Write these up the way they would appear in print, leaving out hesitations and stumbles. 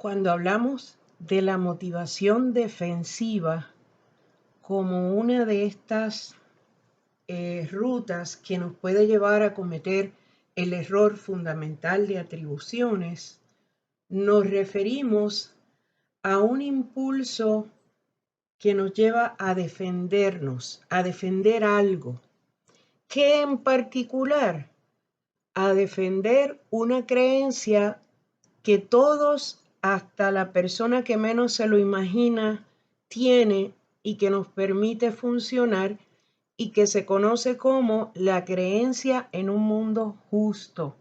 Cuando hablamos de la motivación defensiva como una de estas rutas que nos puede llevar a cometer el error fundamental de atribuciones, nos referimos a un impulso que nos lleva a defendernos, a defender algo, que en particular a defender una creencia que todos, hasta la persona que menos se lo imagina, tiene y que nos permite funcionar y que se conoce como la creencia en un mundo justo.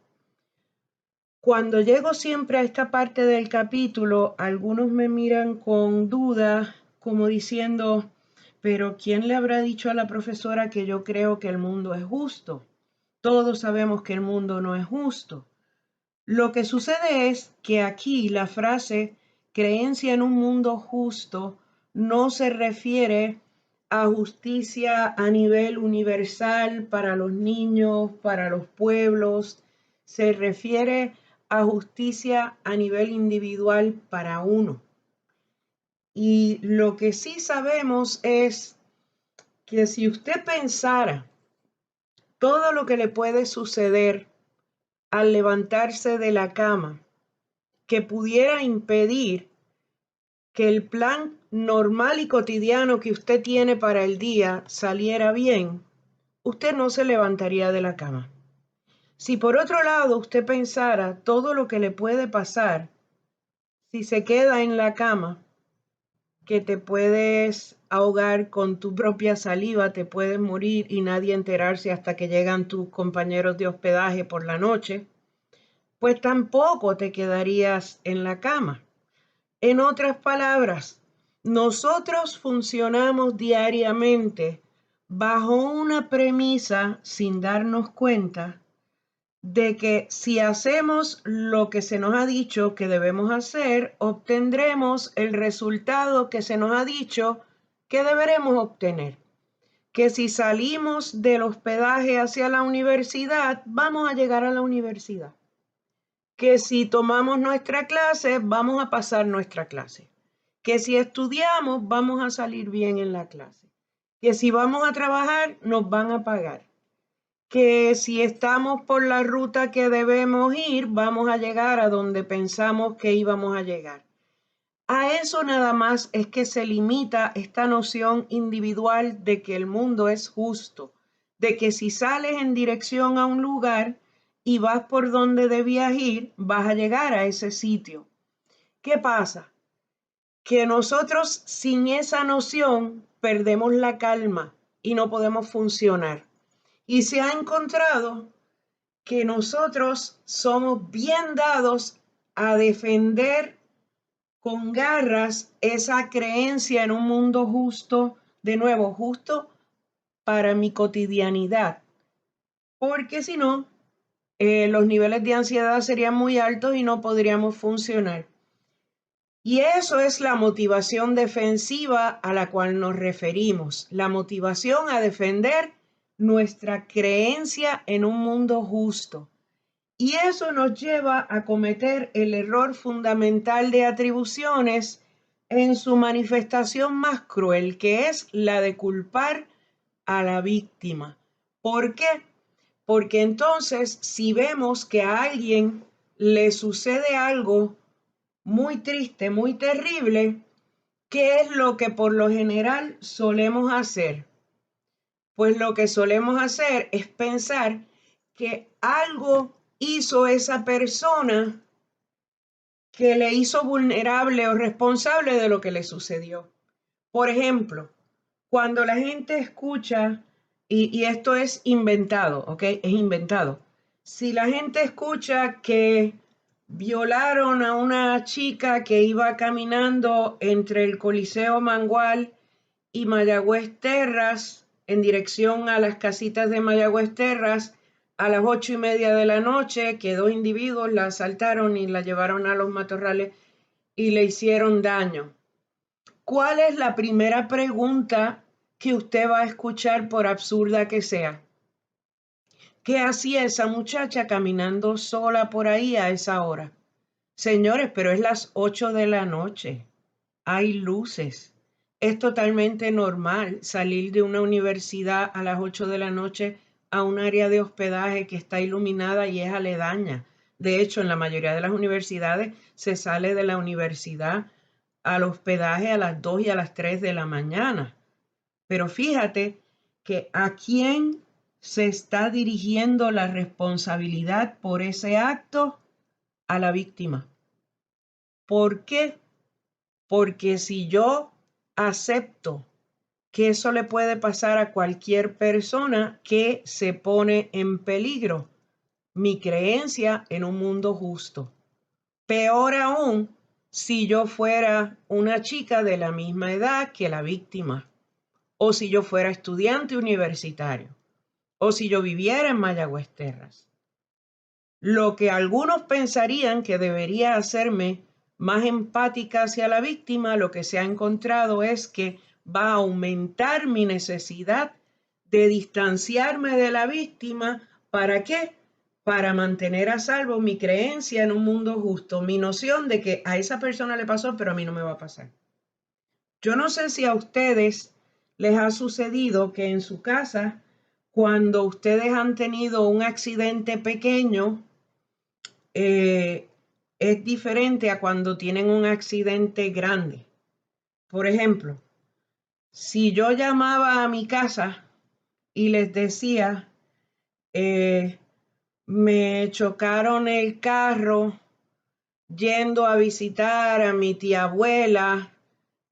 Cuando llego siempre a esta parte del capítulo, algunos me miran con duda, como diciendo, pero ¿quién le habrá dicho a la profesora que yo creo que el mundo es justo? Todos sabemos que el mundo no es justo. Lo que sucede es que aquí la frase creencia en un mundo justo no se refiere a justicia a nivel universal para los niños, para los pueblos, se refiere a justicia a nivel individual para uno. Y lo que sí sabemos es que si usted pensara todo lo que le puede suceder al levantarse de la cama, que pudiera impedir que el plan normal y cotidiano que usted tiene para el día saliera bien, usted no se levantaría de la cama. Si por otro lado usted pensara todo lo que le puede pasar si se queda en la cama, que te puedes ahogar con tu propia saliva, te puedes morir y nadie enterarse hasta que llegan tus compañeros de hospedaje por la noche, pues tampoco te quedarías en la cama. En otras palabras, nosotros funcionamos diariamente bajo una premisa sin darnos cuenta de que si hacemos lo que se nos ha dicho que debemos hacer, obtendremos el resultado que se nos ha dicho que deberemos obtener. Que si salimos del hospedaje hacia la universidad, vamos a llegar a la universidad. Que si tomamos nuestra clase, vamos a pasar nuestra clase. Que si estudiamos, vamos a salir bien en la clase. Que si vamos a trabajar, nos van a pagar. Que si estamos por la ruta que debemos ir, vamos a llegar a donde pensamos que íbamos a llegar. A eso nada más es que se limita esta noción individual de que el mundo es justo, de que si sales en dirección a un lugar y vas por donde debías ir, vas a llegar a ese sitio. ¿Qué pasa? Que nosotros sin esa noción perdemos la calma y no podemos funcionar. Y se ha encontrado que nosotros somos bien dados a defender con garras esa creencia en un mundo justo, de nuevo, justo para mi cotidianidad, porque si no, los niveles de ansiedad serían muy altos y no podríamos funcionar. Y eso es la motivación defensiva a la cual nos referimos, la motivación a defender nuestra creencia en un mundo justo. Y eso nos lleva a cometer el error fundamental de atribuciones en su manifestación más cruel, que es la de culpar a la víctima. ¿Por qué? Porque entonces, si vemos que a alguien le sucede algo muy triste, muy terrible, ¿qué es lo que por lo general solemos hacer? Pues lo que solemos hacer es pensar que algo hizo esa persona que le hizo vulnerable o responsable de lo que le sucedió. Por ejemplo, cuando la gente escucha, y esto es inventado, ¿ok? Es inventado. Si la gente escucha que violaron a una chica que iba caminando entre el Coliseo Mangual y Mayagüez Terras en dirección a las casitas de Mayagüez Terras a las 8:30 de la noche, que dos individuos la asaltaron y la llevaron a los matorrales y le hicieron daño. ¿Cuál es la primera pregunta que usted va a escuchar, por absurda que sea? ¿Qué hacía esa muchacha caminando sola por ahí a esa hora? Señores, pero es las 8 de la noche. Hay luces. Es totalmente normal salir de una universidad a las 8 de la noche a un área de hospedaje que está iluminada y es aledaña. De hecho, en la mayoría de las universidades se sale de la universidad al hospedaje a las 2 y a las 3 de la mañana. Pero fíjate que a quién se está dirigiendo la responsabilidad por ese acto, a la víctima. ¿Por qué? Porque si yo acepto que eso le puede pasar a cualquier persona que se pone en peligro, mi creencia en un mundo justo. Peor aún, si yo fuera una chica de la misma edad que la víctima, o si yo fuera estudiante universitario, o si yo viviera en Mayagüez Terras. Lo que algunos pensarían que debería hacerme más empática hacia la víctima, lo que se ha encontrado es que va a aumentar mi necesidad de distanciarme de la víctima. ¿Para qué? Para mantener a salvo mi creencia en un mundo justo, mi noción de que a esa persona le pasó, pero a mí no me va a pasar. Yo no sé si a ustedes les ha sucedido que en su casa, cuando ustedes han tenido un accidente pequeño, es diferente a cuando tienen un accidente grande. Por ejemplo, si yo llamaba a mi casa y les decía, me chocaron el carro yendo a visitar a mi tía abuela,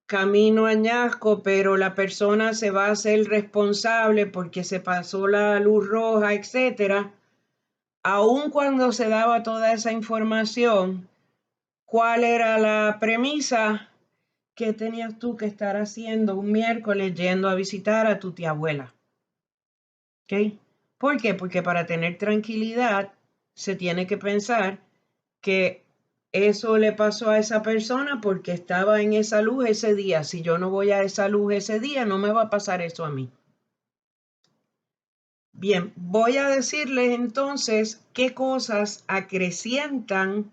camino a Añasco, pero la persona se va a hacer responsable porque se pasó la luz roja, etcétera. Aun cuando se daba toda esa información, ¿cuál era la premisa? ¿Qué tenías tú que estar haciendo un miércoles yendo a visitar a tu tía abuela? ¿Ok? ¿Por qué? Porque para tener tranquilidad se tiene que pensar que eso le pasó a esa persona porque estaba en esa luz ese día. Si yo no voy a esa luz ese día, no me va a pasar eso a mí. Bien, voy a decirles entonces qué cosas acrecientan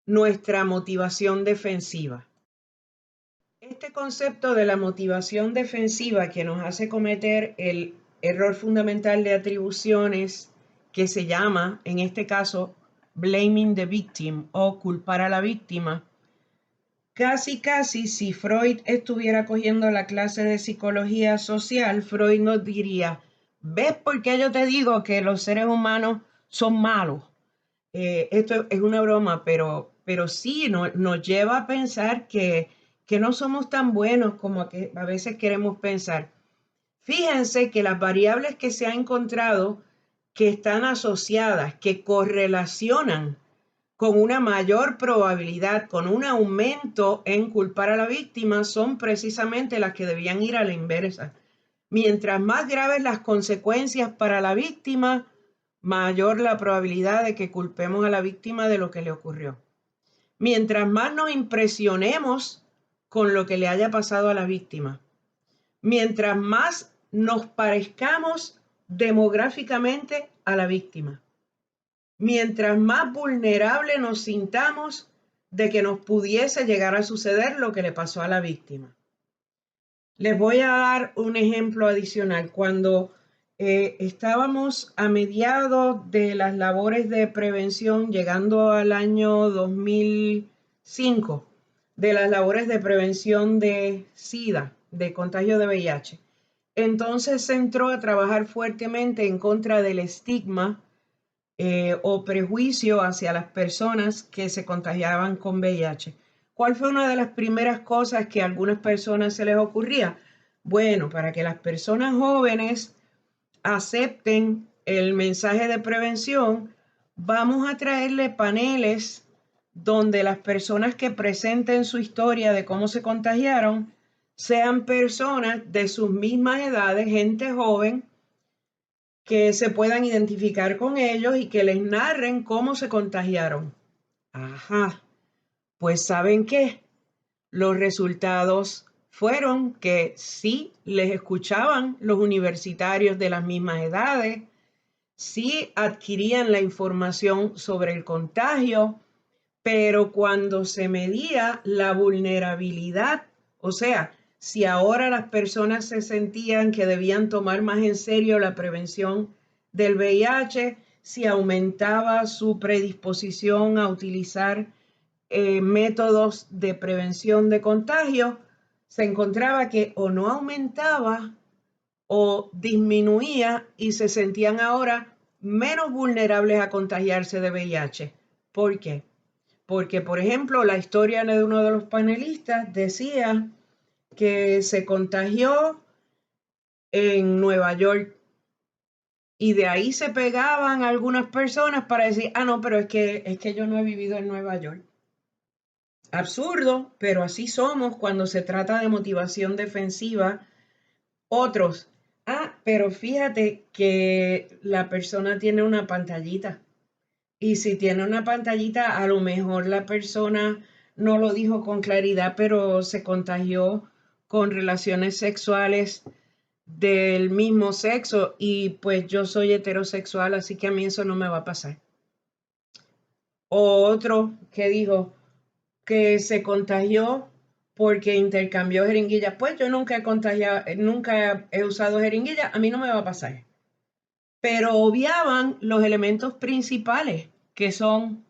nuestra motivación defensiva. Este concepto de la motivación defensiva que nos hace cometer el error fundamental de atribuciones que se llama, en este caso, blaming the victim o culpar a la víctima. Casi, si Freud estuviera cogiendo la clase de psicología social, Freud nos diría, ¿ves por qué yo te digo que los seres humanos son malos? Esto es una broma, pero sí nos lleva a pensar que no somos tan buenos como que a veces queremos pensar. Fíjense que las variables que se han encontrado que están asociadas, que correlacionan con una mayor probabilidad, con un aumento en culpar a la víctima, son precisamente las que debían ir a la inversa. Mientras más graves las consecuencias para la víctima, mayor la probabilidad de que culpemos a la víctima de lo que le ocurrió. Mientras más nos impresionemos con lo que le haya pasado a la víctima, mientras más nos parezcamos demográficamente a la víctima, mientras más vulnerable nos sintamos de que nos pudiese llegar a suceder lo que le pasó a la víctima. Les voy a dar un ejemplo adicional. Cuando estábamos a mediados de las labores de prevención, llegando al año 2005, de las labores de prevención de SIDA, de contagio de VIH, entonces se entró a trabajar fuertemente en contra del estigma o prejuicio hacia las personas que se contagiaban con VIH. ¿Cuál fue una de las primeras cosas que a algunas personas se les ocurría? Bueno, para que las personas jóvenes acepten el mensaje de prevención, vamos a traerle paneles donde las personas que presenten su historia de cómo se contagiaron sean personas de sus mismas edades, gente joven, que se puedan identificar con ellos y que les narren cómo se contagiaron. Ajá, pues ¿saben qué? Los resultados fueron que sí les escuchaban los universitarios de las mismas edades, sí adquirían la información sobre el contagio, pero cuando se medía la vulnerabilidad, o sea, si ahora las personas se sentían que debían tomar más en serio la prevención del VIH, si aumentaba su predisposición a utilizar métodos de prevención de contagio, se encontraba que o no aumentaba o disminuía y se sentían ahora menos vulnerables a contagiarse de VIH. ¿Por qué? Porque, por ejemplo, la historia de uno de los panelistas decía que se contagió en Nueva York y de ahí se pegaban algunas personas para decir, ah, no, pero es que yo no he vivido en Nueva York. Absurdo, pero así somos cuando se trata de motivación defensiva. Otros, ah, pero fíjate que la persona tiene una pantallita. Y si tiene una pantallita, a lo mejor la persona no lo dijo con claridad, pero se contagió con relaciones sexuales del mismo sexo y pues yo soy heterosexual, así que a mí eso no me va a pasar. O otro que dijo que se contagió porque intercambió jeringuillas. Pues yo nunca he contagiado, nunca he usado jeringuillas, a mí no me va a pasar. Pero obviaban los elementos principales, que son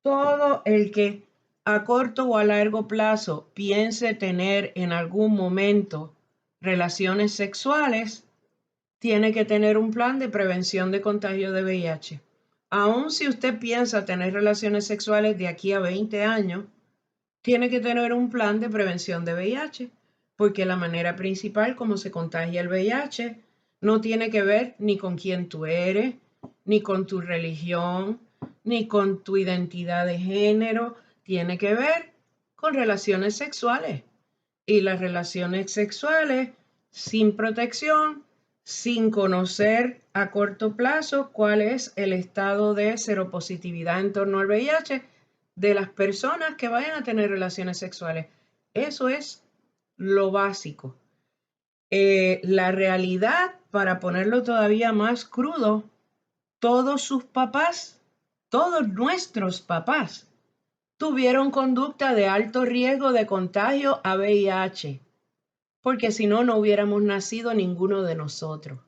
todo el que a corto o a largo plazo piense tener en algún momento relaciones sexuales, tiene que tener un plan de prevención de contagio de VIH. Aun si usted piensa tener relaciones sexuales de aquí a 20 años, tiene que tener un plan de prevención de VIH, porque la manera principal como se contagia el VIH no tiene que ver ni con quién tú eres, ni con tu religión, ni con tu identidad de género, tiene que ver con relaciones sexuales. Y las relaciones sexuales sin protección, sin conocer a corto plazo cuál es el estado de seropositividad en torno al VIH, de las personas que vayan a tener relaciones sexuales. Eso es lo básico. La realidad, para ponerlo todavía más crudo, todos sus papás, todos nuestros papás, tuvieron conducta de alto riesgo de contagio a VIH, porque si no, no hubiéramos nacido ninguno de nosotros.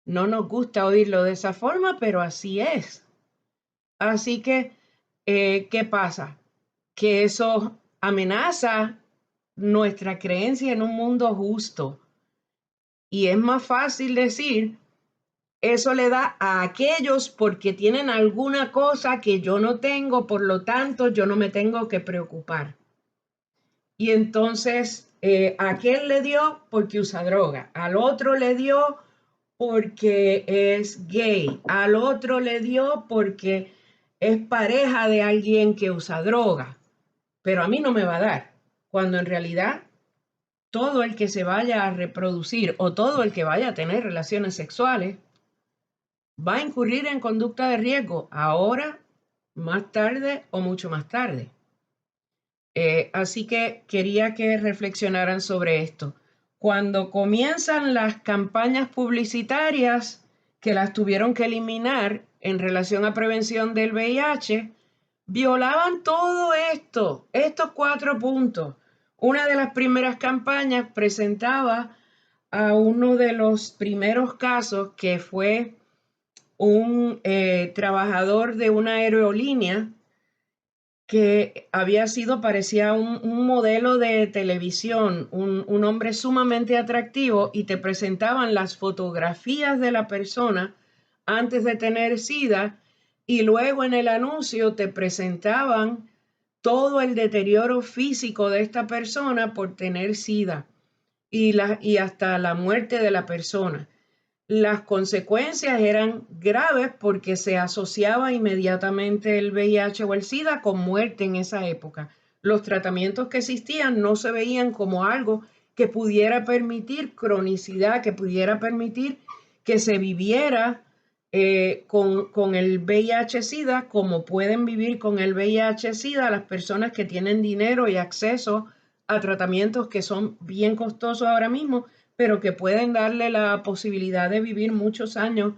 No nos gusta oírlo de esa forma, pero así es. Así que, ¿qué pasa? Que eso amenaza nuestra creencia en un mundo justo. Y es más fácil decir, eso le da a aquellos porque tienen alguna cosa que yo no tengo, por lo tanto yo no me tengo que preocupar. Y entonces a aquel le dio porque usa droga, al otro le dio porque es gay, al otro le dio porque es pareja de alguien que usa droga, pero a mí no me va a dar, cuando en realidad todo el que se vaya a reproducir o todo el que vaya a tener relaciones sexuales va a incurrir en conducta de riesgo ahora, más tarde o mucho más tarde. Así que quería que reflexionaran sobre esto. Cuando comienzan las campañas publicitarias que las tuvieron que eliminar en relación a prevención del VIH, violaban todo esto, estos 4 puntos. Una de las primeras campañas presentaba a uno de los primeros casos que fue un trabajador de una aerolínea que había sido, parecía un modelo de televisión, un hombre sumamente atractivo y te presentaban las fotografías de la persona antes de tener SIDA y luego en el anuncio te presentaban todo el deterioro físico de esta persona por tener SIDA y hasta la muerte de la persona. Las consecuencias eran graves porque se asociaba inmediatamente el VIH o el SIDA con muerte en esa época. Los tratamientos que existían no se veían como algo que pudiera permitir cronicidad, que pudiera permitir que se viviera con el VIH-Sida como pueden vivir con el VIH-Sida las personas que tienen dinero y acceso a tratamientos que son bien costosos ahora mismo, pero que pueden darle la posibilidad de vivir muchos años,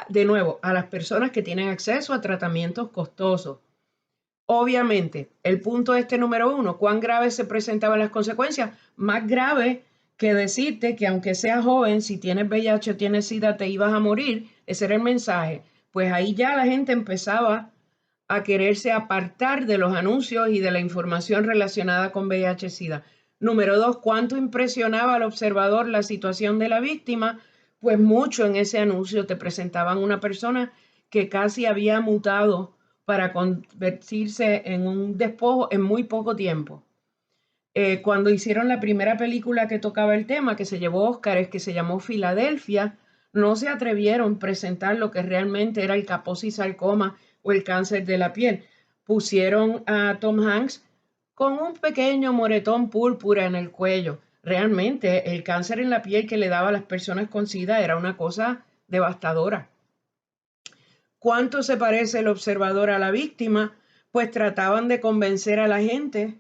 de nuevo, a las personas que tienen acceso a tratamientos costosos. Obviamente, el punto número 1, ¿cuán graves se presentaban las consecuencias? Más grave que decirte que aunque seas joven, si tienes VIH o tienes SIDA, te ibas a morir. Ese era el mensaje. Pues ahí ya la gente empezaba a quererse apartar de los anuncios y de la información relacionada con VIH-Sida. Número 2, ¿cuánto impresionaba al observador la situación de la víctima? Pues mucho. En ese anuncio te presentaban una persona que casi había mutado para convertirse en un despojo en muy poco tiempo. Cuando hicieron la primera película que tocaba el tema, que se llevó Óscar, que se llamó Filadelfia, no se atrevieron a presentar lo que realmente era el Kaposi sarcoma o el cáncer de la piel. Pusieron a Tom Hanks con un pequeño moretón púrpura en el cuello. Realmente el cáncer en la piel que le daba a las personas con SIDA era una cosa devastadora. ¿Cuánto se parece el observador a la víctima? Pues trataban de convencer a la gente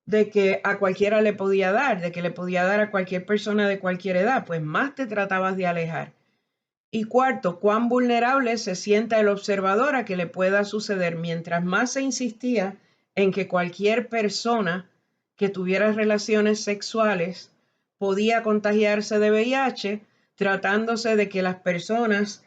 de que a cualquiera le podía dar, de que le podía dar a cualquier persona de cualquier edad, pues más te tratabas de alejar. Y cuarto, cuán vulnerable se sienta el observador a que le pueda suceder. Mientras más se insistía en que cualquier persona que tuviera relaciones sexuales podía contagiarse de VIH, tratándose de que las personas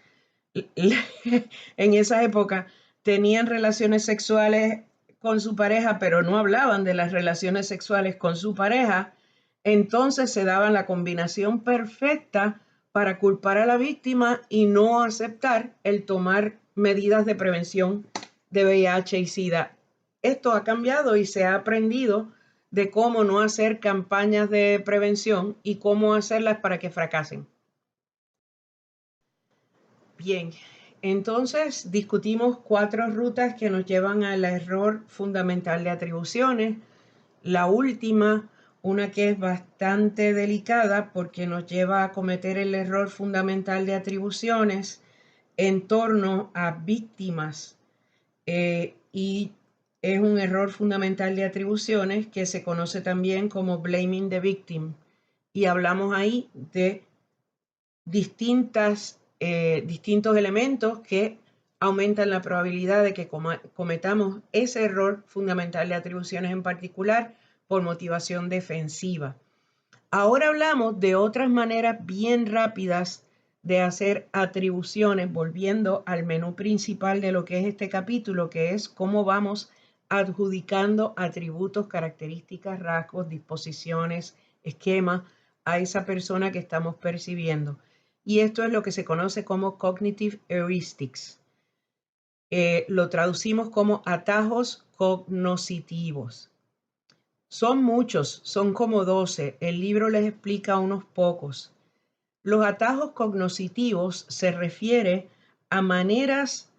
en esa época tenían relaciones sexuales con su pareja, pero no hablaban de las relaciones sexuales con su pareja, entonces se daba la combinación perfecta para culpar a la víctima y no aceptar el tomar medidas de prevención de VIH y SIDA. Esto ha cambiado y se ha aprendido de cómo no hacer campañas de prevención y cómo hacerlas para que fracasen. Bien, entonces discutimos 4 rutas que nos llevan al error fundamental de atribuciones. La última, una que es bastante delicada porque nos lleva a cometer el error fundamental de atribuciones en torno a víctimas y es un error fundamental de atribuciones que se conoce también como blaming the victim. Y hablamos ahí de distintos elementos que aumentan la probabilidad de que cometamos ese error fundamental de atribuciones en particular por motivación defensiva. Ahora hablamos de otras maneras bien rápidas de hacer atribuciones, volviendo al menú principal de lo que es este capítulo, que es cómo vamos adjudicando atributos, características, rasgos, disposiciones, esquemas a esa persona que estamos percibiendo. Y esto es lo que se conoce como cognitive heuristics. Lo traducimos como atajos cognoscitivos. Son muchos, son como 12. El libro les explica unos pocos. Los atajos cognoscitivos se refiere a maneras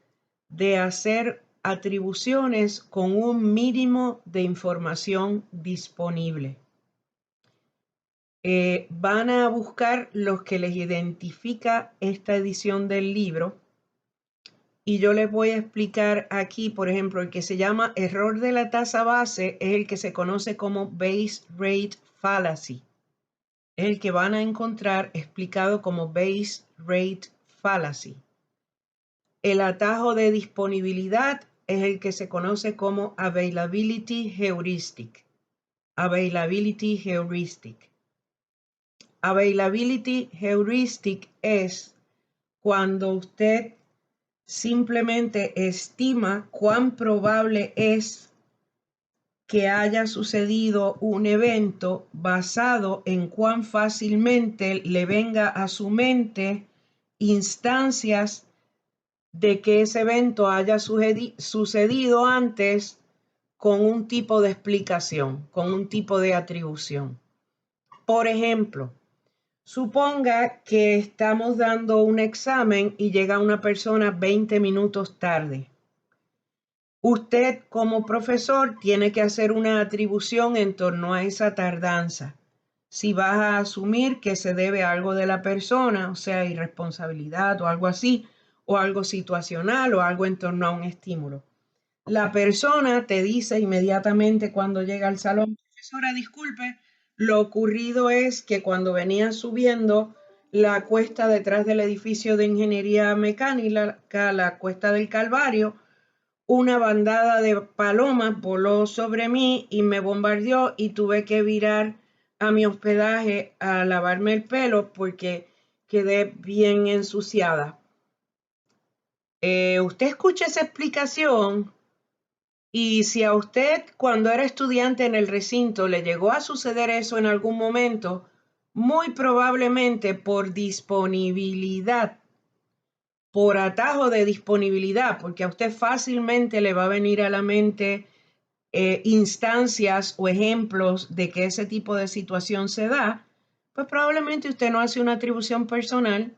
de hacer atribuciones con un mínimo de información disponible. Van a buscar los que les identifica esta edición del libro y yo les voy a explicar aquí, por ejemplo, el que se llama error de la tasa base es el que se conoce como base rate fallacy. Es el que van a encontrar explicado como base rate fallacy. El atajo de disponibilidad es el que se conoce como availability heuristic. Availability heuristic. Availability heuristic es cuando usted simplemente estima cuán probable es que haya sucedido un evento basado en cuán fácilmente le venga a su mente instancias de que ese evento haya sucedido antes con un tipo de explicación, con un tipo de atribución. Por ejemplo, suponga que estamos dando un examen y llega una persona 20 minutos tarde. Usted como profesor tiene que hacer una atribución en torno a esa tardanza. Si vas a asumir que se debe a algo de la persona, o sea, irresponsabilidad o algo así, o algo situacional o algo en torno a un estímulo. La persona te dice inmediatamente cuando llega al salón, profesora, disculpe, lo ocurrido es que cuando venía subiendo la cuesta detrás del edificio de ingeniería mecánica, la cuesta del Calvario, una bandada de palomas voló sobre mí y me bombardeó y tuve que virar a mi hospedaje a lavarme el pelo porque quedé bien ensuciada. Usted escucha esa explicación y si a usted cuando era estudiante en el recinto le llegó a suceder eso en algún momento, muy probablemente por disponibilidad, por atajo de disponibilidad, porque a usted fácilmente le va a venir a la mente instancias o ejemplos de que ese tipo de situación se da, pues probablemente usted no hace una atribución personal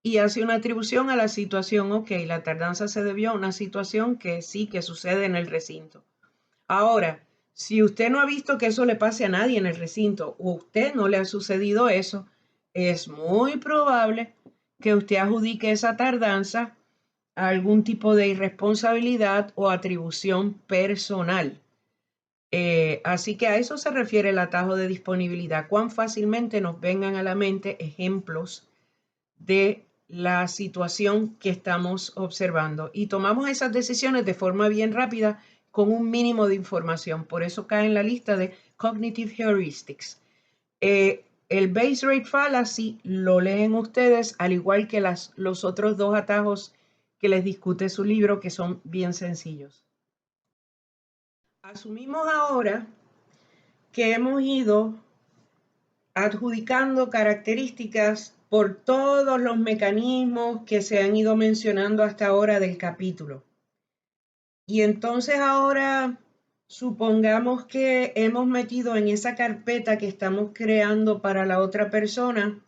y hace una atribución a la situación, ok, la tardanza se debió a una situación que sí que sucede en el recinto. Ahora, si usted no ha visto que eso le pase a nadie en el recinto o a usted no le ha sucedido eso, es muy probable que usted adjudique esa tardanza a algún tipo de irresponsabilidad o atribución personal. Así que a eso se refiere el atajo de disponibilidad, cuán fácilmente nos vengan a la mente ejemplos de la situación que estamos observando y tomamos esas decisiones de forma bien rápida con un mínimo de información. Por eso cae en la lista de Cognitive Heuristics. El Base Rate Fallacy lo leen ustedes, al igual que los otros dos atajos que les discute su libro, que son bien sencillos. Asumimos ahora que hemos ido adjudicando características por todos los mecanismos que se han ido mencionando hasta ahora del capítulo. Y entonces ahora supongamos que hemos metido en esa carpeta que estamos creando para la otra persona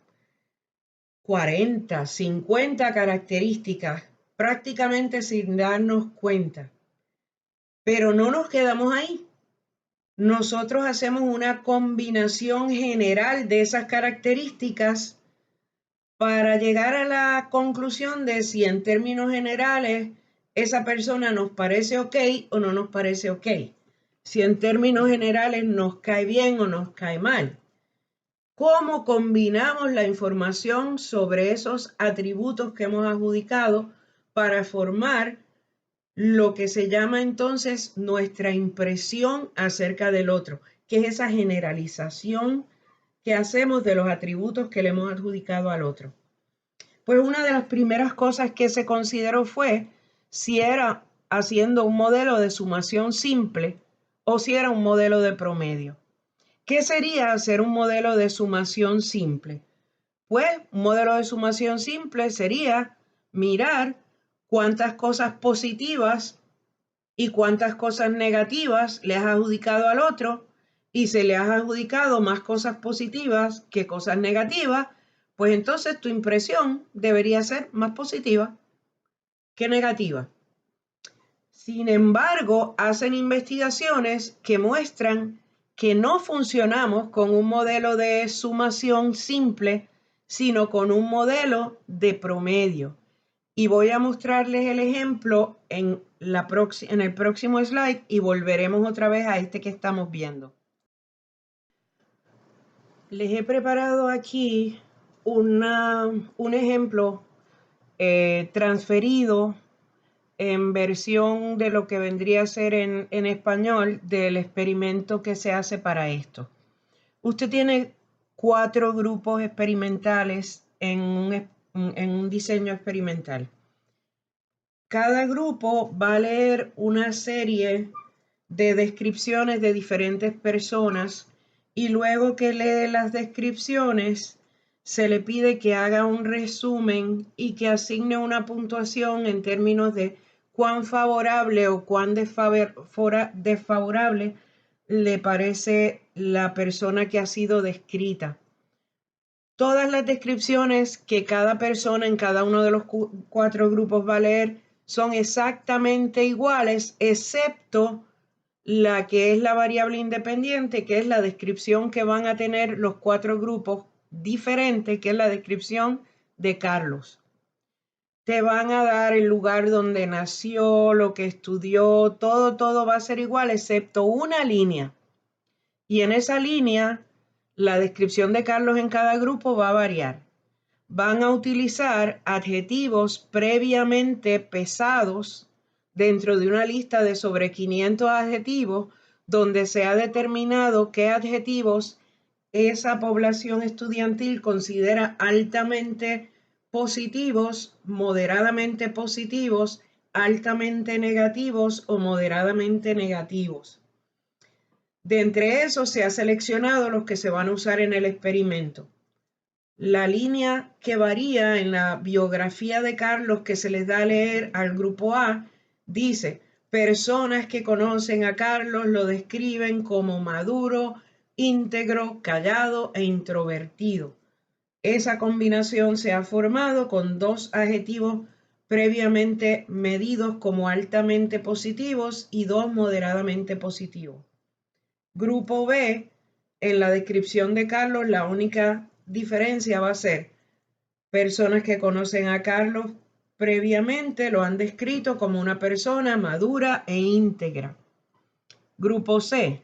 40, 50 características, prácticamente sin darnos cuenta. Pero no nos quedamos ahí. Nosotros hacemos una combinación general de esas características para llegar a la conclusión de si en términos generales esa persona nos parece ok o no nos parece ok. Si en términos generales nos cae bien o nos cae mal. ¿Cómo combinamos la información sobre esos atributos que hemos adjudicado para formar lo que se llama entonces nuestra impresión acerca del otro, que es esa generalización que hacemos de los atributos que le hemos adjudicado al otro? Pues una de las primeras cosas que se consideró fue si era haciendo un modelo de sumación simple o si era un modelo de promedio. ¿Qué sería hacer un modelo de sumación simple? Pues un modelo de sumación simple sería mirar cuántas cosas positivas y cuántas cosas negativas le has adjudicado al otro, y si le has adjudicado más cosas positivas que cosas negativas, pues entonces tu impresión debería ser más positiva que negativa. Sin embargo, hacen investigaciones que muestran que no funcionamos con un modelo de sumación simple, sino con un modelo de promedio. Y voy a mostrarles el ejemplo en el próximo slide y volveremos otra vez a este que estamos viendo. Les he preparado aquí un ejemplo transferido en versión de lo que vendría a ser en español del experimento que se hace para esto. Usted tiene 4 grupos experimentales en un diseño experimental. Cada grupo va a leer una serie de descripciones de diferentes personas y luego que lee las descripciones se le pide que haga un resumen y que asigne una puntuación en términos de cuán favorable o cuán desfavorable le parece la persona que ha sido descrita. Todas las descripciones que cada persona en cada uno de los 4 grupos va a leer son exactamente iguales, excepto la que es la variable independiente, que es la descripción que van a tener los 4 grupos diferentes, que es la descripción de Carlos. Te van a dar el lugar donde nació, lo que estudió, todo va a ser igual, excepto una línea. Y en esa línea, la descripción de Carlos en cada grupo va a variar. Van a utilizar adjetivos previamente pesados dentro de una lista de sobre 500 adjetivos, donde se ha determinado qué adjetivos esa población estudiantil considera altamente positivos, moderadamente positivos, altamente negativos o moderadamente negativos. De entre esos se ha seleccionado los que se van a usar en el experimento. La línea que varía en la biografía de Carlos que se les da a leer al grupo A dice: personas que conocen a Carlos lo describen como maduro, íntegro, callado e introvertido. Esa combinación se ha formado con dos adjetivos previamente medidos como altamente positivos y dos moderadamente positivos. Grupo B, en la descripción de Carlos, la única diferencia va a ser personas que conocen a Carlos previamente lo han descrito como una persona madura e íntegra. Grupo C,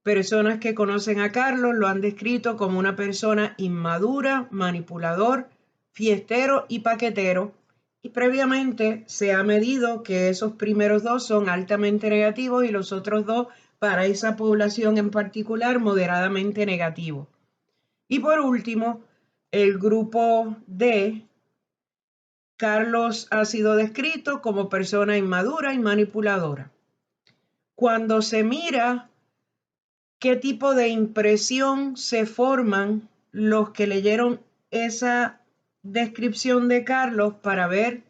personas que conocen a Carlos lo han descrito como una persona inmadura, manipulador, fiestero y paquetero, y previamente se ha medido que esos primeros dos son altamente negativos y los otros dos, para esa población en particular, moderadamente negativos. Y por último, el grupo D, Carlos ha sido descrito como persona inmadura y manipuladora. Cuando se mira qué tipo de impresión se forman los que leyeron esa descripción de Carlos para ver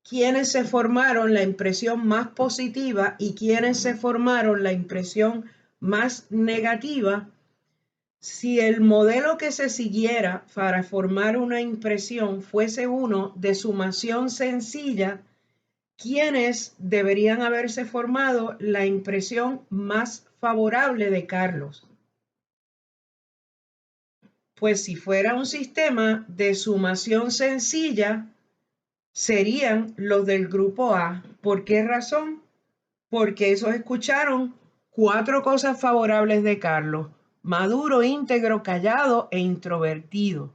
quiénes se formaron la impresión más positiva y quiénes se formaron la impresión más negativa, si el modelo que se siguiera para formar una impresión fuese uno de sumación sencilla, ¿quiénes deberían haberse formado la impresión más favorable de Carlos? Pues si fuera un sistema de sumación sencilla, serían los del grupo A. ¿Por qué razón? Porque esos escucharon 4 cosas favorables de Carlos: maduro, íntegro, callado e introvertido.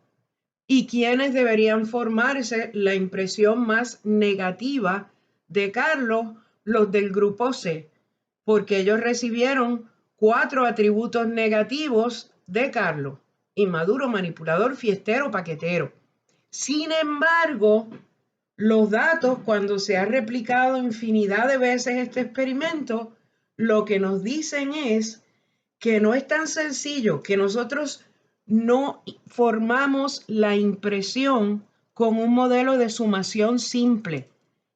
¿Y quiénes deberían formarse la impresión más negativa de Carlos? Los del grupo C, porque ellos recibieron 4 atributos negativos de Carlos: inmaduro, manipulador, fiestero, paquetero. Sin embargo, los datos, cuando se ha replicado infinidad de veces este experimento, lo que nos dicen es que no es tan sencillo, que nosotros no formamos la impresión con un modelo de sumación simple,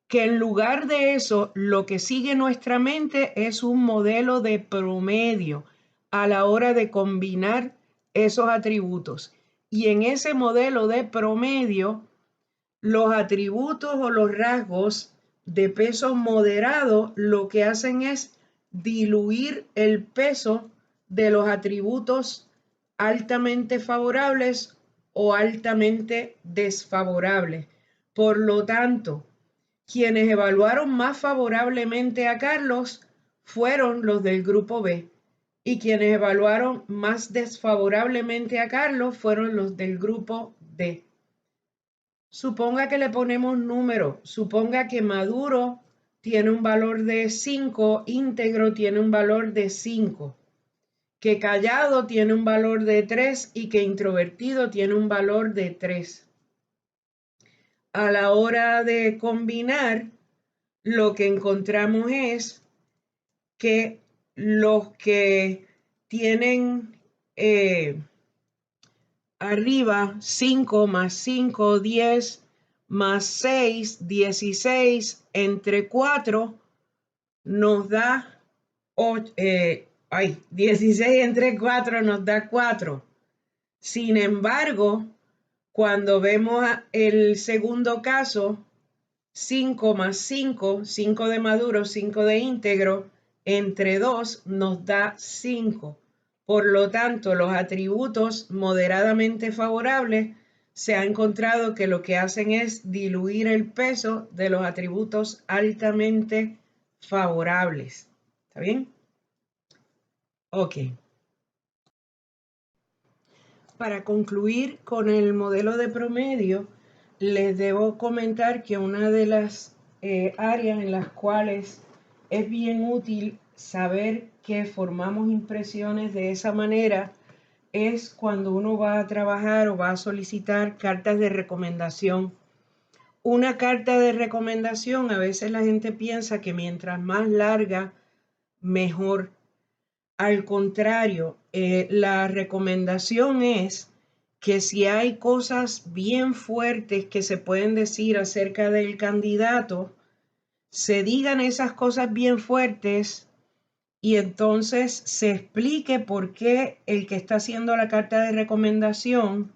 que en lugar de eso, lo que sigue nuestra mente es un modelo de promedio a la hora de combinar esos atributos. Y en ese modelo de promedio, los atributos o los rasgos de peso moderado lo que hacen es diluir el peso de los atributos altamente favorables o altamente desfavorables. Por lo tanto, quienes evaluaron más favorablemente a Carlos fueron los del grupo B, y quienes evaluaron más desfavorablemente a Carlos fueron los del grupo D. Suponga que le ponemos número, suponga que maduro tiene un valor de 5, íntegro tiene un valor de 5, que callado tiene un valor de 3 y que introvertido tiene un valor de 3. A la hora de combinar, lo que encontramos es que los que tienen arriba 5 más 5, 10 más 6, 16 entre 4 nos da 16 entre 4 nos da 4. Sin embargo, cuando vemos el segundo caso, 5 más 5, 5 de maduro, 5 de íntegro, entre 2 nos da 5. Por lo tanto, los atributos moderadamente favorables se ha encontrado que lo que hacen es diluir el peso de los atributos altamente favorables. ¿Está bien? Ok. Para concluir con el modelo de promedio, les debo comentar que una de las áreas en las cuales es bien útil saber que formamos impresiones de esa manera es cuando uno va a trabajar o va a solicitar cartas de recomendación. Una carta de recomendación, a veces la gente piensa que mientras más larga, mejor. Al contrario, la recomendación es que si hay cosas bien fuertes que se pueden decir acerca del candidato, se digan esas cosas bien fuertes y entonces se explique por qué el que está haciendo la carta de recomendación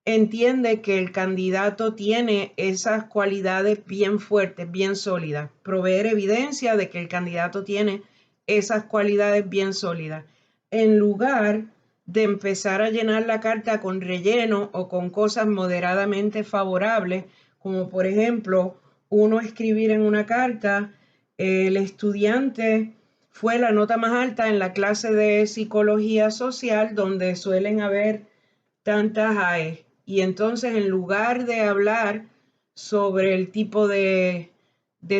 entiende que el candidato tiene esas cualidades bien fuertes, bien sólidas. Proveer evidencia de que el candidato tiene esas cualidades bien sólidas, en lugar de empezar a llenar la carta con relleno o con cosas moderadamente favorables, como por ejemplo, uno escribir en una carta, el estudiante fue la nota más alta en la clase de psicología social, donde suelen haber tantas AE. Y entonces, en lugar de hablar sobre el tipo de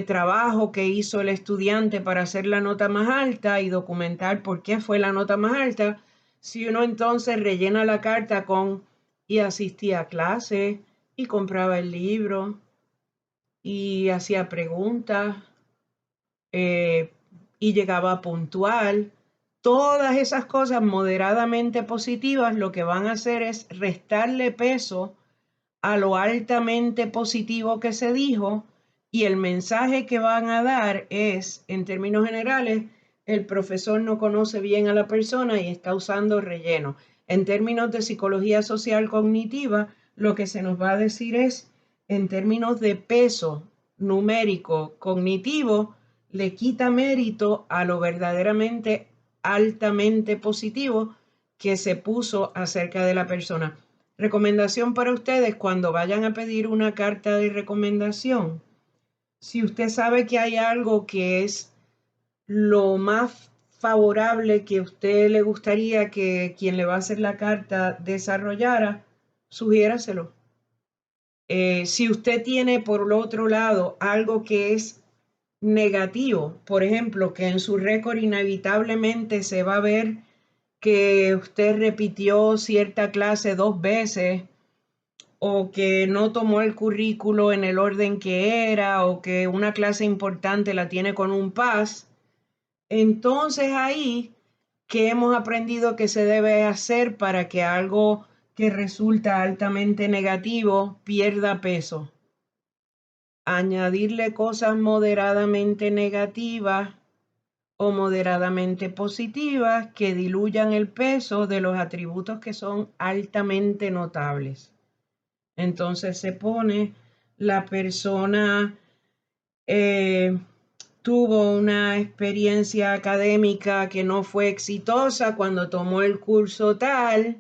trabajo que hizo el estudiante para hacer la nota más alta y documentar por qué fue la nota más alta, si uno entonces rellena la carta con y asistía a clase y compraba el libro y hacía preguntas eh, y llegaba puntual. Todas esas cosas moderadamente positivas lo que van a hacer es restarle peso a lo altamente positivo que se dijo y el mensaje que van a dar es, en términos generales, el profesor no conoce bien a la persona y está usando relleno. En términos de psicología social cognitiva, lo que se nos va a decir es, en términos de peso numérico cognitivo, le quita mérito a lo verdaderamente altamente positivo que se puso acerca de la persona. Recomendación para ustedes cuando vayan a pedir una carta de recomendación. Si usted sabe que hay algo que es lo más favorable que a usted le gustaría que quien le va a hacer la carta desarrollara, sugiéraselo. Si usted tiene por el otro lado algo que es negativo, por ejemplo, que en su récord inevitablemente se va a ver que usted repitió cierta clase 2 veces o que no tomó el currículo en el orden que era o que una clase importante la tiene con un PAS, entonces ahí, ¿qué hemos aprendido que se debe hacer para que algo que resulta altamente negativo pierda peso? Añadirle cosas moderadamente negativas o moderadamente positivas que diluyan el peso de los atributos que son altamente notables. Entonces se pone, la persona tuvo una experiencia académica que no fue exitosa cuando tomó el curso tal.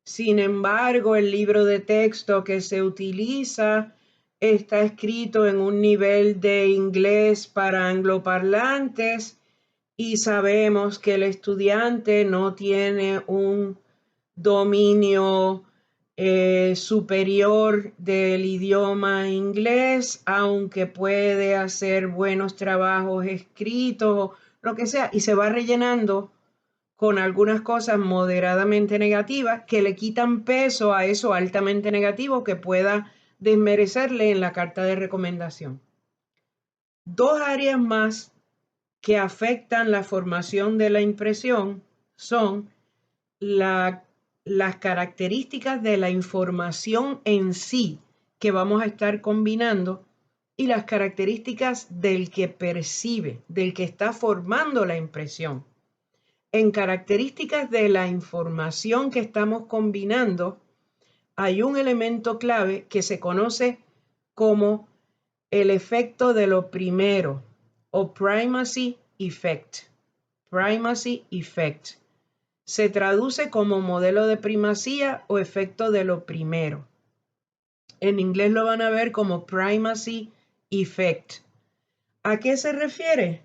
Sin embargo, el libro de texto que se utiliza está escrito en un nivel de inglés para angloparlantes y sabemos que el estudiante no tiene un dominio superior del idioma inglés, aunque puede hacer buenos trabajos escritos, lo que sea, y se va rellenando con algunas cosas moderadamente negativas que le quitan peso a eso altamente negativo que pueda desmerecerle en la carta de recomendación. Dos áreas más que afectan la formación de la impresión son las características de la información en sí que vamos a estar combinando y las características del que percibe, del que está formando la impresión. En características de la información que estamos combinando, hay un elemento clave que se conoce como el efecto de lo primero o primacy effect. Primacy effect. Se traduce como modelo de primacía o efecto de lo primero. En inglés lo van a ver como primacy effect. ¿A qué se refiere?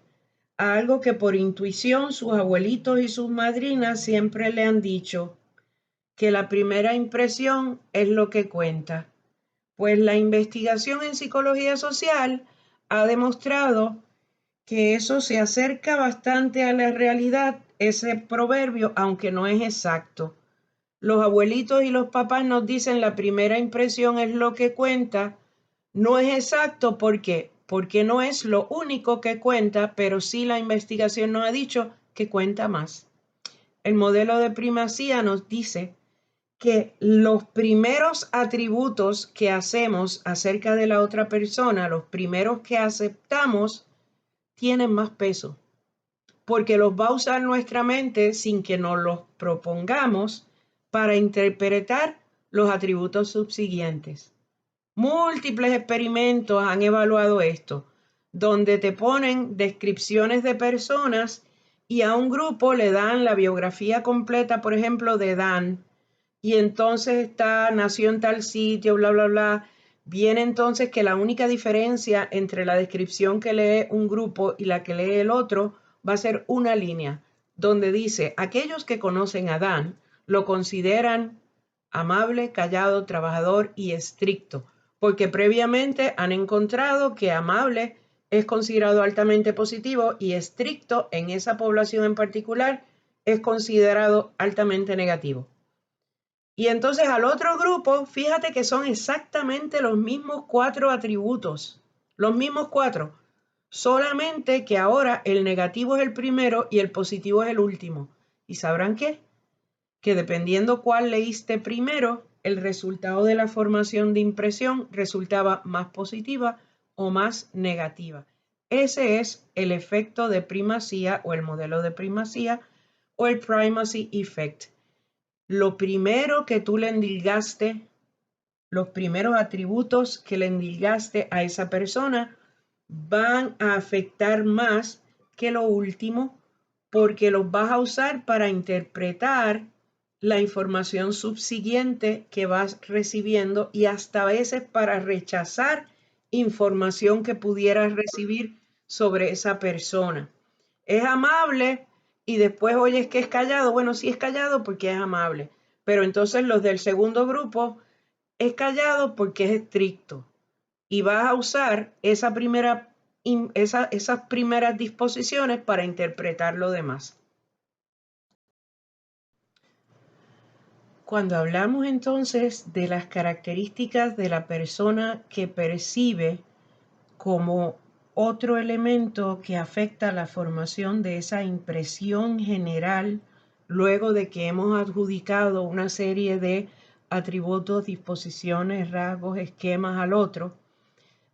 A algo que por intuición sus abuelitos y sus madrinas siempre le han dicho, que la primera impresión es lo que cuenta. Pues la investigación en psicología social ha demostrado que eso se acerca bastante a la realidad, ese proverbio, aunque no es exacto. Los abuelitos y los papás nos dicen la primera impresión es lo que cuenta. No es exacto, ¿por qué? Porque no es lo único que cuenta, pero sí la investigación nos ha dicho que cuenta más. El modelo de primacía nos dice que los primeros atributos que hacemos acerca de la otra persona, los primeros que aceptamos, tienen más peso, porque los va a usar nuestra mente sin que nos los propongamos para interpretar los atributos subsiguientes. Múltiples experimentos han evaluado esto, donde te ponen descripciones de personas y a un grupo le dan la biografía completa, por ejemplo, de Dan, y entonces nació en tal sitio, bla, bla, bla. Viene entonces que la única diferencia entre la descripción que lee un grupo y la que lee el otro va a ser una línea, donde dice, aquellos que conocen a Dan lo consideran amable, callado, trabajador y estricto, porque previamente han encontrado que amable es considerado altamente positivo y estricto en esa población en particular es considerado altamente negativo. Y entonces al otro grupo, fíjate que son exactamente los mismos 4 atributos, los mismos 4, solamente que ahora el negativo es el primero y el positivo es el último. ¿Y sabrán qué? Que dependiendo cuál leíste primero, el resultado de la formación de impresión resultaba más positiva o más negativa. Ese es el efecto de primacía o el modelo de primacía o el primacy effect. Lo primero que tú le endilgaste, los primeros atributos que le endilgaste a esa persona van a afectar más que lo último porque los vas a usar para interpretar la información subsiguiente que vas recibiendo y hasta a veces para rechazar información que pudieras recibir sobre esa persona. Es amable y después oyes que es callado. Bueno, sí es callado porque es amable, pero entonces los del segundo grupo es callado porque es estricto y vas a usar esas primeras disposiciones para interpretar lo demás. Cuando hablamos entonces de las características de la persona que percibe como otro elemento que afecta la formación de esa impresión general, luego de que hemos adjudicado una serie de atributos, disposiciones, rasgos, esquemas al otro,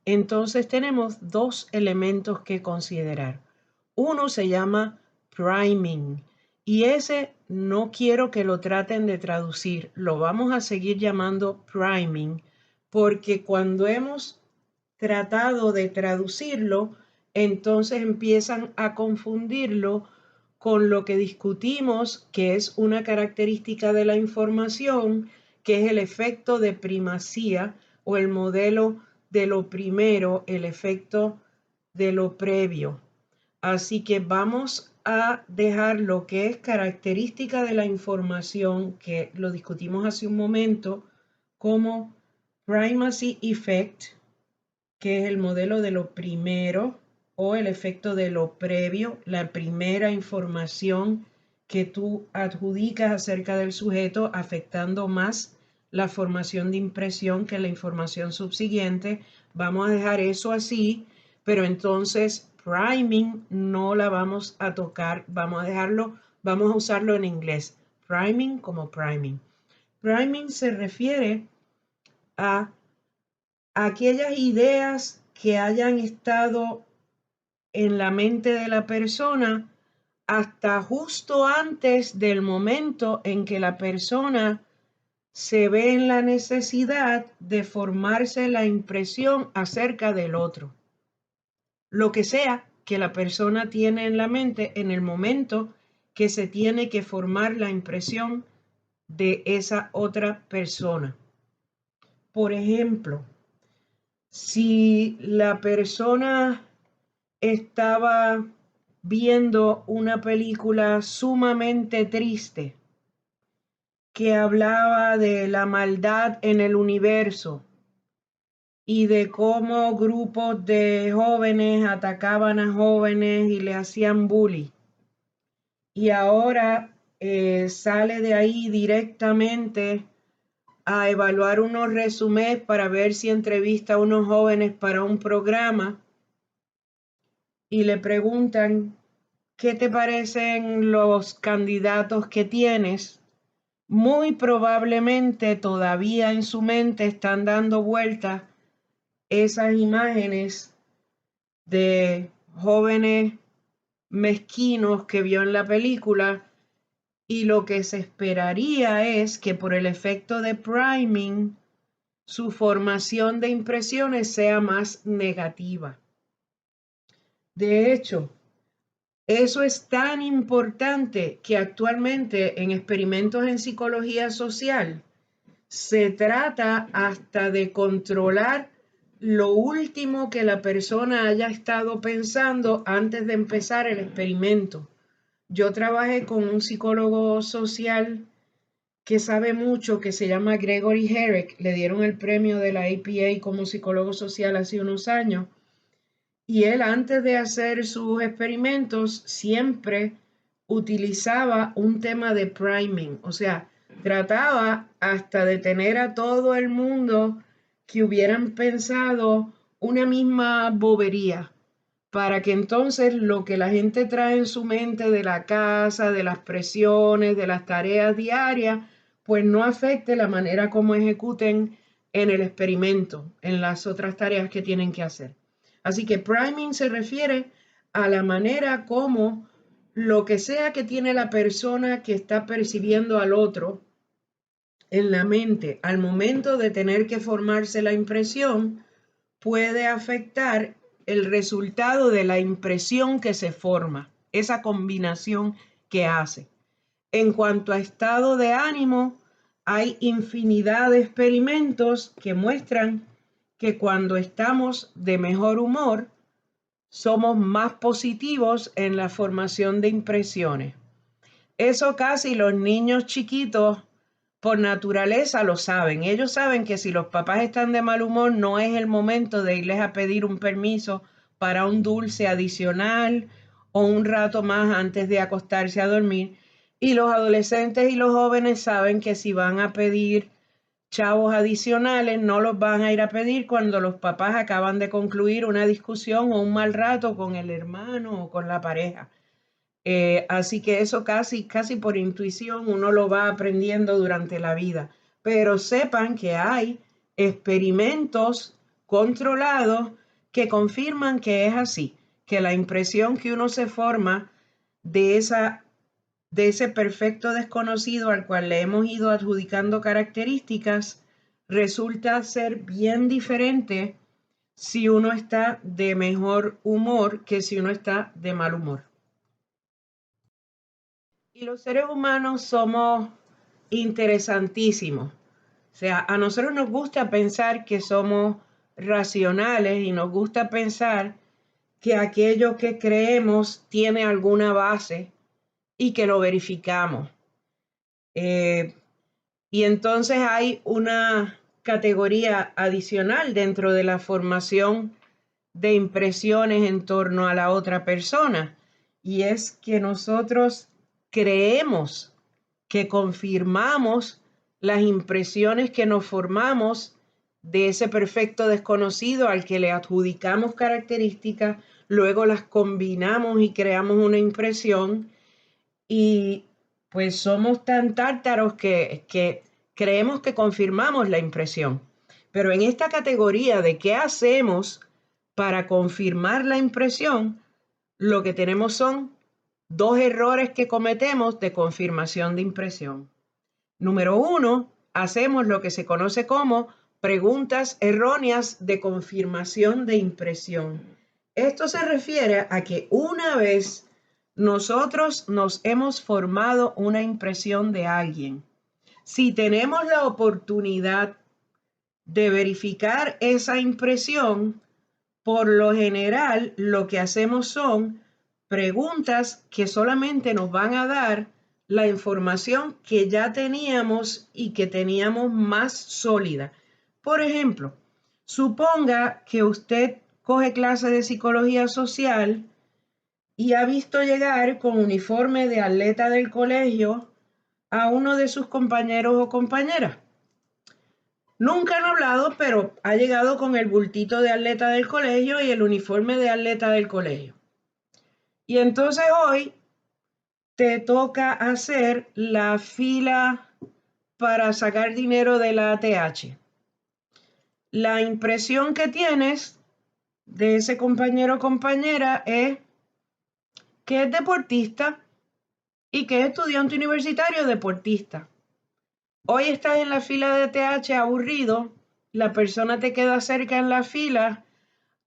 entonces tenemos 2 elementos que considerar. Uno se llama priming y ese no quiero que lo traten de traducir, lo vamos a seguir llamando priming porque cuando hemos tratado de traducirlo, entonces empiezan a confundirlo con lo que discutimos, que es una característica de la información, que es el efecto de primacía o el modelo de lo primero, el efecto de lo previo. Así que vamos a dejar lo que es característica de la información, que lo discutimos hace un momento, como primacy effect, que es el modelo de lo primero o el efecto de lo previo, la primera información que tú adjudicas acerca del sujeto, afectando más la formación de impresión que la información subsiguiente. Vamos a dejar eso así, pero entonces priming no la vamos a tocar, vamos a dejarlo, vamos a usarlo en inglés. Priming como priming. Priming se refiere a aquellas ideas que hayan estado en la mente de la persona hasta justo antes del momento en que la persona se ve en la necesidad de formarse la impresión acerca del otro. Lo que sea que la persona tiene en la mente en el momento que se tiene que formar la impresión de esa otra persona. Por ejemplo, si la persona estaba viendo una película sumamente triste que hablaba de la maldad en el universo y de cómo grupos de jóvenes atacaban a jóvenes y le hacían bullying. Y ahora sale de ahí directamente a evaluar unos resúmenes para ver si entrevista a unos jóvenes para un programa y le preguntan, ¿qué te parecen los candidatos que tienes? Muy probablemente todavía en su mente están dando vueltas esas imágenes de jóvenes mezquinos que vio en la película, y lo que se esperaría es que por el efecto de priming su formación de impresiones sea más negativa. De hecho, eso es tan importante que actualmente en experimentos en psicología social se trata hasta de controlar lo último que la persona haya estado pensando antes de empezar el experimento. Yo trabajé con un psicólogo social que sabe mucho, que se llama Gregory Herrick. Le dieron el premio de la APA como psicólogo social hace unos años. Y él, antes de hacer sus experimentos, siempre utilizaba un tema de priming, o sea, trataba hasta de tener a todo el mundo que hubieran pensado una misma bobería, para que entonces lo que la gente trae en su mente de la casa, de las presiones, de las tareas diarias, pues no afecte la manera como ejecuten en el experimento, en las otras tareas que tienen que hacer. Así que priming se refiere a la manera como lo que sea que tiene la persona que está percibiendo al otro en la mente al momento de tener que formarse la impresión puede afectar el resultado de la impresión que se forma, esa combinación que hace. En cuanto a estado de ánimo, hay infinidad de experimentos que muestran que cuando estamos de mejor humor, somos más positivos en la formación de impresiones. Eso casi los niños chiquitos por naturaleza lo saben. Ellos saben que si los papás están de mal humor, no es el momento de irles a pedir un permiso para un dulce adicional o un rato más antes de acostarse a dormir. Y los adolescentes y los jóvenes saben que si van a pedir chavos adicionales, no los van a ir a pedir cuando los papás acaban de concluir una discusión o un mal rato con el hermano o con la pareja. Así que eso casi por intuición uno lo va aprendiendo durante la vida. Pero sepan que hay experimentos controlados que confirman que es así, que la impresión que uno se forma de ese perfecto desconocido al cual le hemos ido adjudicando características resulta ser bien diferente si uno está de mejor humor que si uno está de mal humor. Y los seres humanos somos interesantísimos. O sea, a nosotros nos gusta pensar que somos racionales y nos gusta pensar que aquello que creemos tiene alguna base y que lo verificamos. Y entonces hay una categoría adicional dentro de la formación de impresiones en torno a la otra persona, y es que nosotros creemos que confirmamos las impresiones que nos formamos de ese perfecto desconocido al que le adjudicamos características, luego las combinamos y creamos una impresión, y pues somos tan tártaros que creemos que confirmamos la impresión. Pero en esta categoría de qué hacemos para confirmar la impresión, lo que tenemos son dos errores que cometemos de confirmación de impresión. Número uno, hacemos lo que se conoce como preguntas erróneas de confirmación de impresión. Esto se refiere a que una vez nosotros nos hemos formado una impresión de alguien, si tenemos la oportunidad de verificar esa impresión, por lo general lo que hacemos son preguntas que solamente nos van a dar la información que ya teníamos y que teníamos más sólida. Por ejemplo, Suponga que usted coge clase de psicología social y ha visto llegar con uniforme de atleta del colegio a uno de sus compañeros o compañeras. Nunca han hablado, pero ha llegado con el bultito de atleta del colegio y el uniforme de atleta del colegio. Y entonces hoy te toca hacer la fila para sacar dinero de la ATH. La impresión que tienes de ese compañero o compañera es que es deportista y que es estudiante universitario deportista. Hoy estás en la fila de ATH aburrido, la persona te queda cerca en la fila,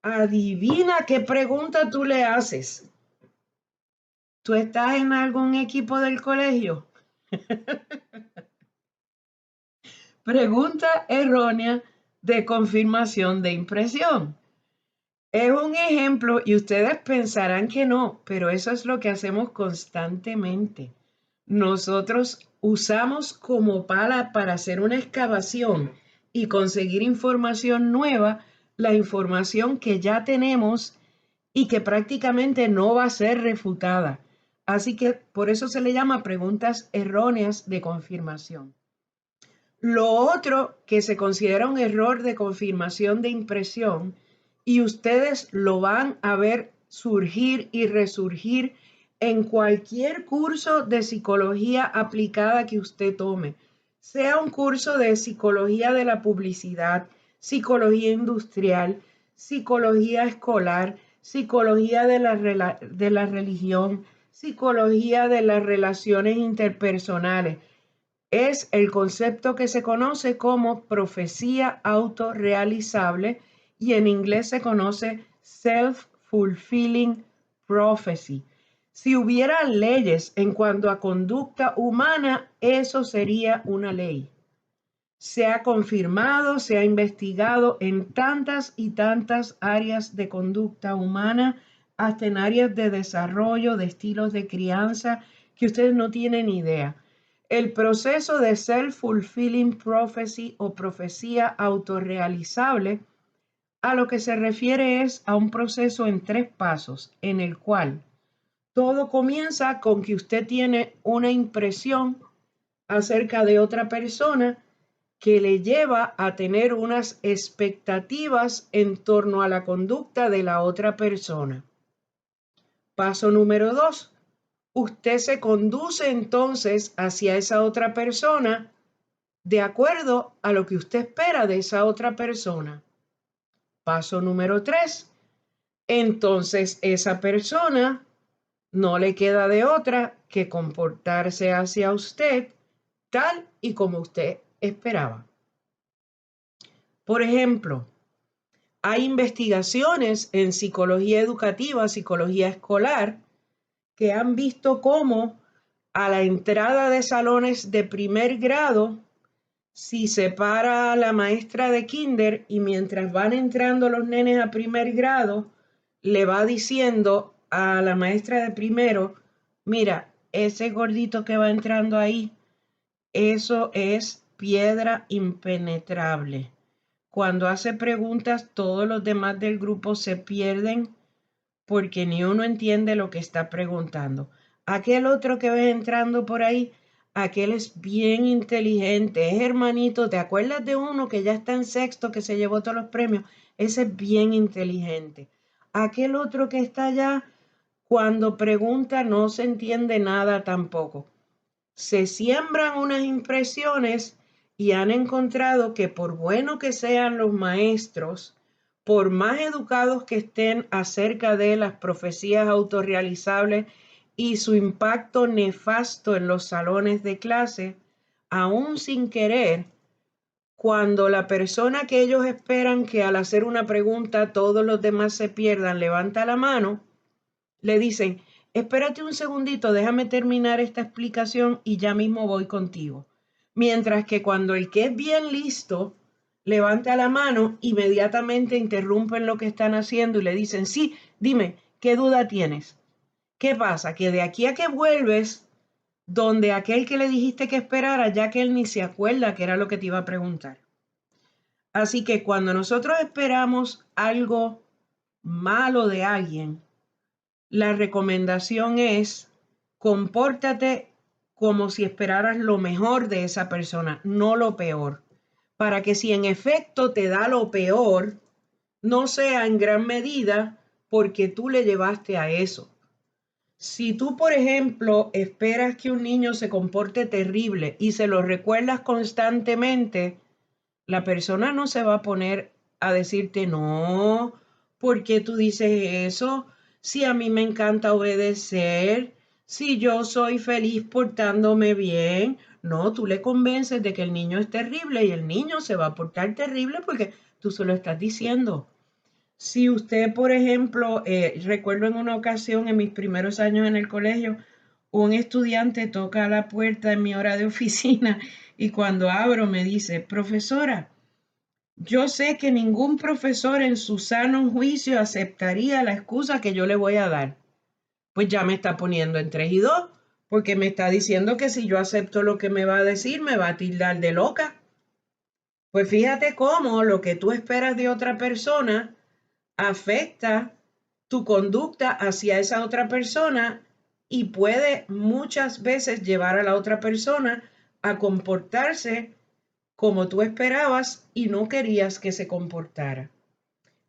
adivina qué pregunta tú le haces. ¿Tú estás en algún equipo del colegio? Pregunta errónea de confirmación de impresión. Es un ejemplo y ustedes pensarán que no, pero eso es lo que hacemos constantemente. Nosotros usamos como pala para hacer una excavación y conseguir información nueva, la información que ya tenemos y que prácticamente no va a ser refutada. Así que por eso se le llama preguntas erróneas de confirmación. Lo otro que se considera un error de confirmación de impresión, y ustedes lo van a ver surgir y resurgir en cualquier curso de psicología aplicada que usted tome, sea un curso de psicología de la publicidad, psicología industrial, psicología escolar, psicología de la religión, psicología de las relaciones interpersonales. Es el concepto que se conoce como profecía autorrealizable y en inglés se conoce self-fulfilling prophecy. Si hubiera leyes en cuanto a conducta humana, eso sería una ley. Se ha confirmado, se ha investigado en tantas y tantas áreas de conducta humana, hasta en áreas de desarrollo, de estilos de crianza, que ustedes no tienen idea. El proceso de self-fulfilling prophecy o profecía autorrealizable a lo que se refiere es a un proceso en 3 pasos en el cual todo comienza con que usted tiene una impresión acerca de otra persona que le lleva a tener unas expectativas en torno a la conducta de la otra persona. Paso número 2. Usted se conduce entonces hacia esa otra persona de acuerdo a lo que usted espera de esa otra persona. Paso número 3. Entonces esa persona no le queda de otra que comportarse hacia usted tal y como usted esperaba. Por ejemplo, hay investigaciones en psicología educativa, psicología escolar, que han visto cómo a la entrada de salones de primer grado, si se para a la maestra de kinder y mientras van entrando los nenes a primer grado, le va diciendo a la maestra de primero, mira, ese gordito que va entrando ahí, eso es piedra impenetrable. Cuando hace preguntas, todos los demás del grupo se pierden porque ni uno entiende lo que está preguntando. Aquel otro que ves entrando por ahí, aquel es bien inteligente, es hermanito, ¿te acuerdas de uno que ya está en sexto, que se llevó todos los premios? Ese es bien inteligente. Aquel otro que está allá, cuando pregunta no se entiende nada tampoco. Se siembran unas impresiones y han encontrado que por bueno que sean los maestros, por más educados que estén acerca de las profecías autorrealizables y su impacto nefasto en los salones de clase, aún sin querer, cuando la persona que ellos esperan que al hacer una pregunta todos los demás se pierdan, levanta la mano, le dicen, espérate un segundito, déjame terminar esta explicación y ya mismo voy contigo. Mientras que cuando el que es bien listo levanta la mano, inmediatamente interrumpen lo que están haciendo y le dicen, sí, dime, ¿qué duda tienes? ¿Qué pasa? Que de aquí a que vuelves, donde aquel que le dijiste que esperara, ya que él ni se acuerda que era lo que te iba a preguntar. Así que cuando nosotros esperamos algo malo de alguien, la recomendación es compórtate como si esperaras lo mejor de esa persona, no lo peor, para que si en efecto te da lo peor, no sea en gran medida porque tú le llevaste a eso. Si tú, por ejemplo, esperas que un niño se comporte terrible y se lo recuerdas constantemente, la persona no se va a poner a decirte, no, ¿por qué tú dices eso? Si a mí me encanta obedecer, si yo soy feliz portándome bien. No, tú le convences de que el niño es terrible y el niño se va a portar terrible porque tú se lo estás diciendo. Si usted, por ejemplo, recuerdo en una ocasión en mis primeros años en el colegio, un estudiante toca a la puerta en mi hora de oficina y cuando abro me dice, profesora, yo sé que ningún profesor en su sano juicio aceptaría la excusa que yo le voy a dar. Pues ya me está poniendo en 3 y 2, porque me está diciendo que si yo acepto lo que me va a decir, me va a tildar de loca. Pues fíjate cómo lo que tú esperas de otra persona afecta tu conducta hacia esa otra persona y puede muchas veces llevar a la otra persona a comportarse como tú esperabas y no querías que se comportara.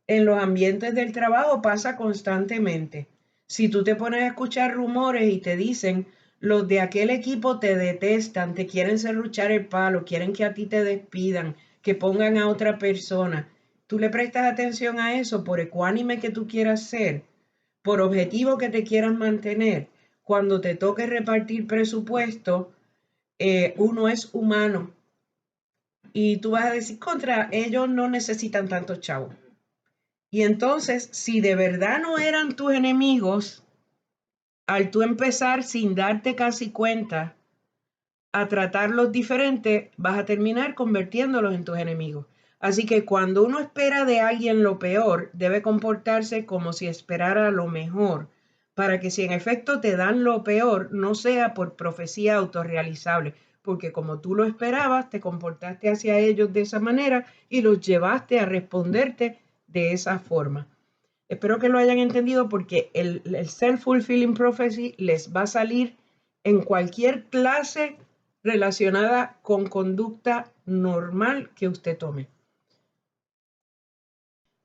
En los ambientes del trabajo pasa constantemente. Si tú te pones a escuchar rumores y te dicen, los de aquel equipo te detestan, te quieren serruchar el palo, quieren que a ti te despidan, que pongan a otra persona, tú le prestas atención a eso por ecuánime que tú quieras ser, por objetivo que te quieras mantener. Cuando te toque repartir presupuesto, uno es humano y tú vas a decir, contra ellos no necesitan tantos chavos. Y entonces, si de verdad no eran tus enemigos, al tú empezar sin darte casi cuenta a tratarlos diferente, vas a terminar convirtiéndolos en tus enemigos. Así que cuando uno espera de alguien lo peor, debe comportarse como si esperara lo mejor, para que si en efecto te dan lo peor, no sea por profecía autorrealizable, porque como tú lo esperabas, te comportaste hacia ellos de esa manera y los llevaste a responderte de esa forma. Espero que lo hayan entendido porque el self-fulfilling prophecy les va a salir en cualquier clase relacionada con conducta normal que usted tome.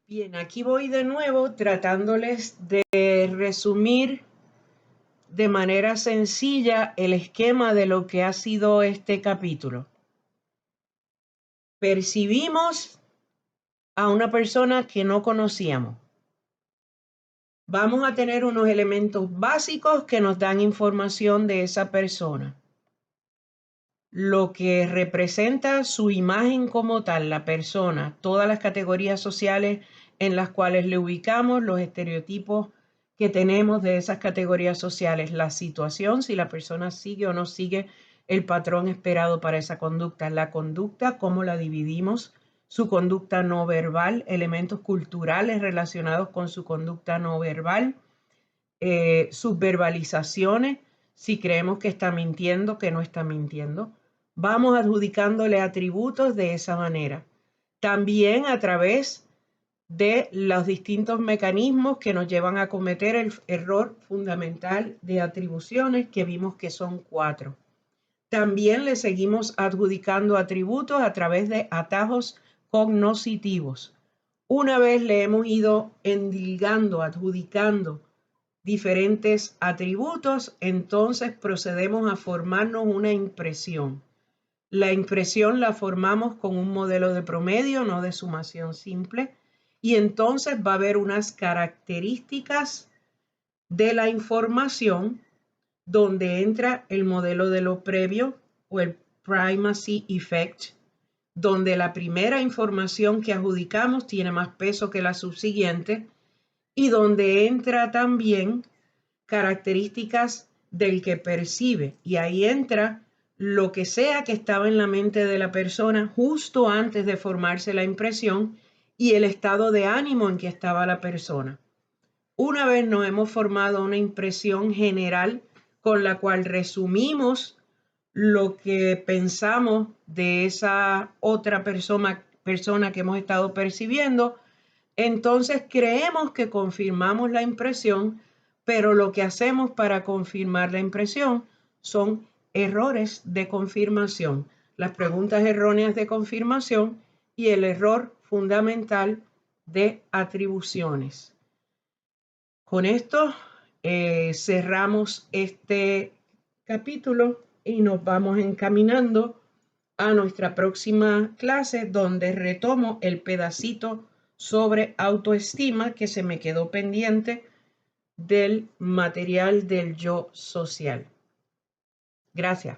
Bien, aquí voy de nuevo tratándoles de resumir de manera sencilla el esquema de lo que ha sido este capítulo. Percibimos a una persona que no conocíamos. Vamos a tener unos elementos básicos que nos dan información de esa persona. Lo que representa su imagen como tal, la persona, todas las categorías sociales en las cuales le ubicamos, los estereotipos que tenemos de esas categorías sociales, la situación, si la persona sigue o no sigue el patrón esperado para esa conducta, la conducta, cómo la dividimos, su conducta no verbal, elementos culturales relacionados con su conducta no verbal, sus verbalizaciones, si creemos que está mintiendo, que no está mintiendo. Vamos adjudicándole atributos de esa manera. También a través de los distintos mecanismos que nos llevan a cometer el error fundamental de atribuciones, que vimos que son 4. También le seguimos adjudicando atributos a través de atajos cognoscitivos. Una vez le hemos ido endilgando, adjudicando diferentes atributos, entonces procedemos a formarnos una impresión. La impresión la formamos con un modelo de promedio, no de sumación simple, y entonces va a haber unas características de la información donde entra el modelo de lo previo o el primacy effect, donde la primera información que adjudicamos tiene más peso que la subsiguiente y donde entra también características del que percibe y ahí entra lo que sea que estaba en la mente de la persona justo antes de formarse la impresión y el estado de ánimo en que estaba la persona. Una vez nos hemos formado una impresión general con la cual resumimos lo que pensamos de esa otra persona persona que hemos estado percibiendo, entonces creemos que confirmamos la impresión, pero lo que hacemos para confirmar la impresión son errores de confirmación, las preguntas erróneas de confirmación y el error fundamental de atribuciones. Con esto cerramos este capítulo y nos vamos encaminando a nuestra próxima clase, donde retomo el pedacito sobre autoestima que se me quedó pendiente del material del yo social. Gracias.